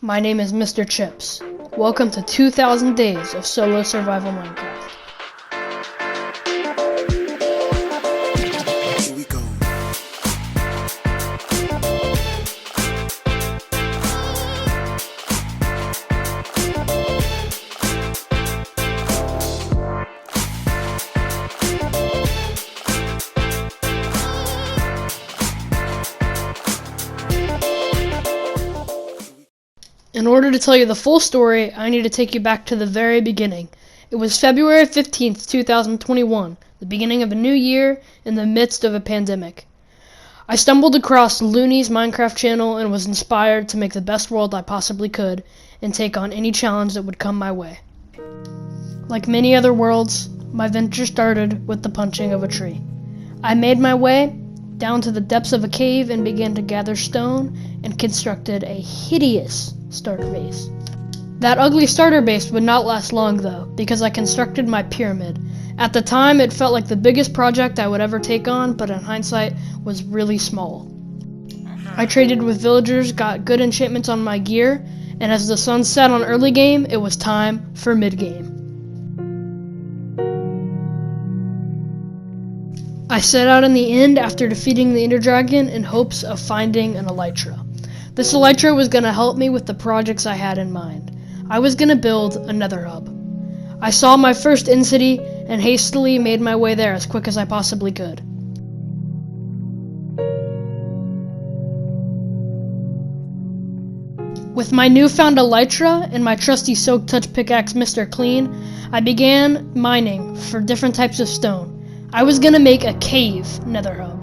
My name is Mr. Chips. Welcome to 2,000 days of solo survival Minecraft. Here we go. In order to tell you the full story, I need to take you back to the very beginning. It was February 15th, 2021, the beginning of a new year in the midst of a pandemic. I stumbled across Looney's Minecraft channel and was inspired to make the best world I possibly could and take on any challenge that would come my way. Like many other worlds, my venture started with the punching of a tree. I made my way down to the depths of a cave and began to gather stone and constructed a hideous starter base. That ugly starter base would not last long though, because I constructed my pyramid. At the time, it felt like the biggest project I would ever take on, but in hindsight, was really small. I traded with villagers, got good enchantments on my gear, and as the sun set on early game, it was time for mid game. I set out in the end after defeating the Ender Dragon in hopes of finding an elytra. This elytra was going to help me with the projects I had in mind. I was going to build a nether hub. I saw my first end city and hastily made my way there as quick as I possibly could. With my newfound elytra and my trusty soak touch pickaxe Mr. Clean, I began mining for different types of stone. I was going to make a cave nether hub.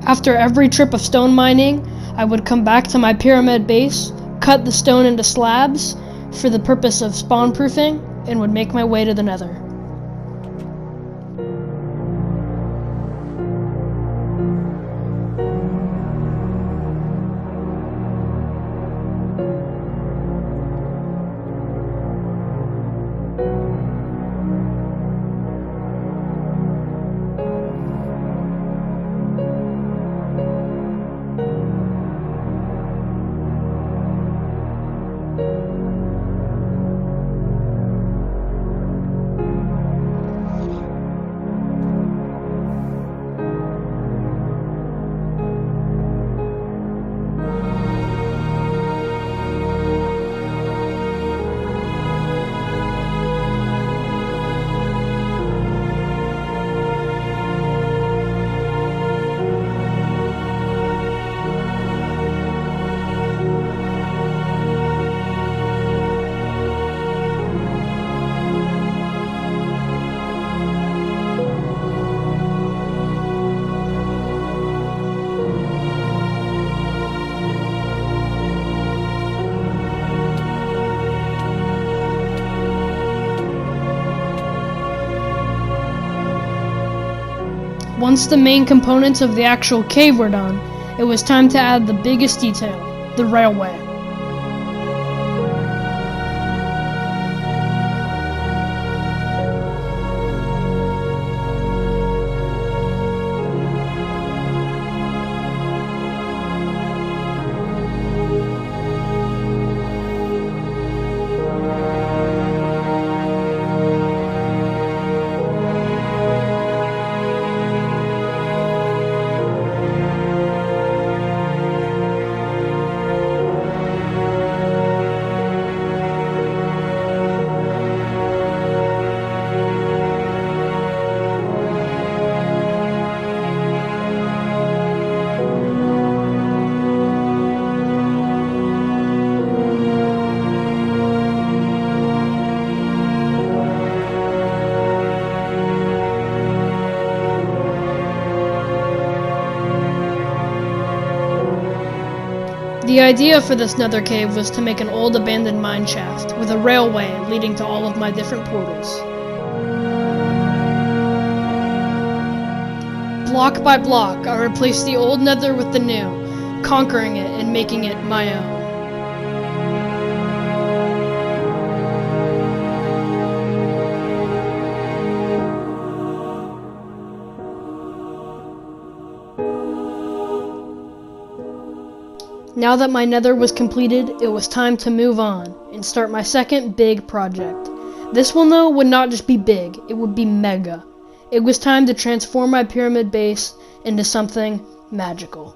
After every trip of stone mining, I would come back to my pyramid base, cut the stone into slabs for the purpose of spawn proofing, and would make my way to the nether. Once the main components of the actual cave were done, it was time to add the biggest detail, the railway. The idea for this nether cave was to make an old abandoned mine shaft with a railway leading to all of my different portals. Block by block, I replaced the old nether with the new, conquering it and making it my own. Now that my nether was completed, it was time to move on and start my second big project. This one though would not just be big, it would be mega. It was time to transform my pyramid base into something magical.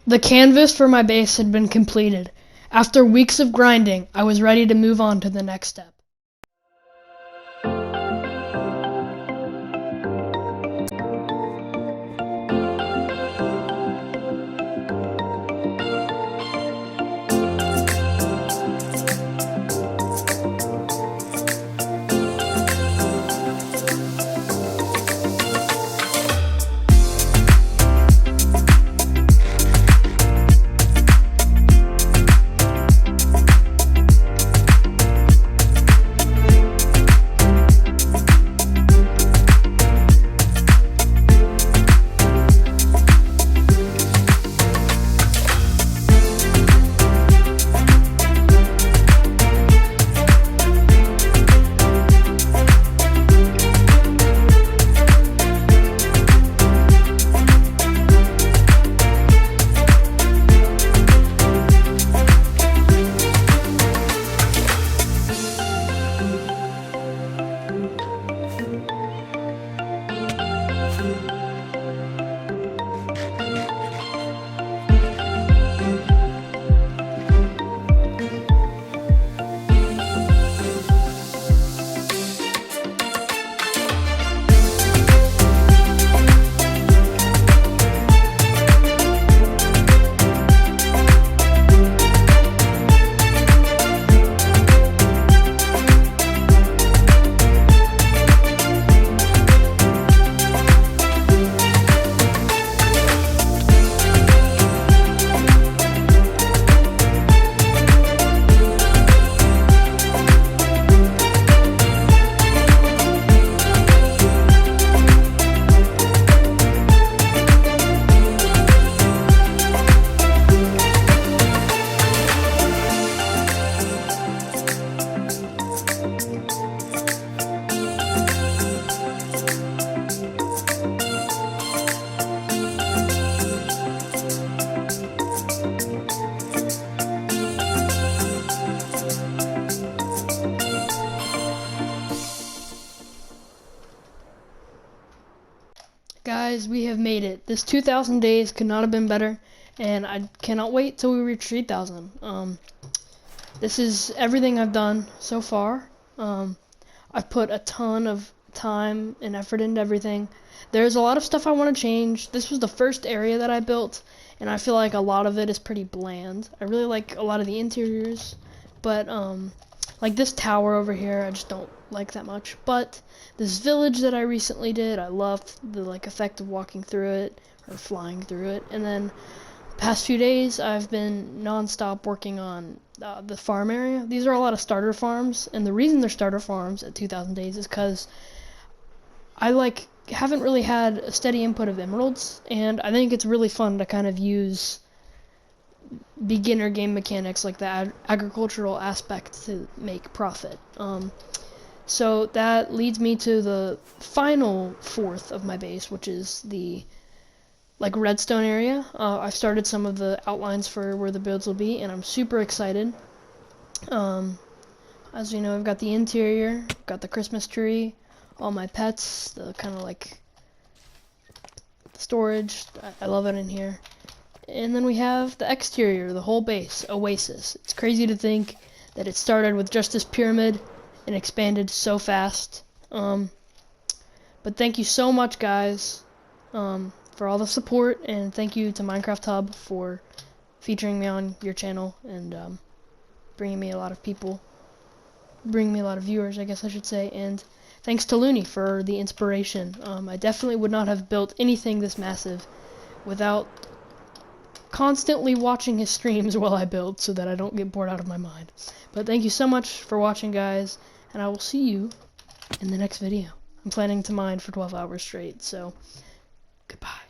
The canvas for my base had been completed. After weeks of grinding, I was ready to move on to the next step. Guys, we have made it. This 2,000 days could not have been better, and I cannot wait till we reach 3,000. This is everything I've done so far. I've put a ton of time and effort into everything. There's a lot of stuff I want to change. This was the first area that I built, and I feel like a lot of it is pretty bland. I really like a lot of the interiors, but like this tower over here, I just don't like that much. But this village that I recently did, I loved the effect of walking through it. or flying through it. And then past few days I've been non-stop working on the farm area. These are a lot of starter farms, and the reason they're starter farms at 2,000 days is because I haven't really had a steady input of emeralds, and I think it's really fun to kind of use beginner game mechanics like the agricultural aspect to make profit. So that leads me to the final fourth of my base, which is the redstone area. I've started some of the outlines for where the builds will be, and I'm super excited. As you know, I've got the interior, got the Christmas tree, all my pets, the kind of storage. I love it in here. And then we have the exterior, the whole base, Oasis. It's crazy to think that it started with just this pyramid and expanded so fast. But thank you so much, guys, for all the support, and thank you to Minecraft Hub for featuring me on your channel and bringing me a lot of viewers, I guess I should say. And thanks to Looney for the inspiration. I definitely would not have built anything this massive without constantly watching his streams while I build, so that I don't get bored out of my mind. But thank you so much for watching, guys, and I will see you in the next video. I'm planning to mine for 12 hours straight, so goodbye.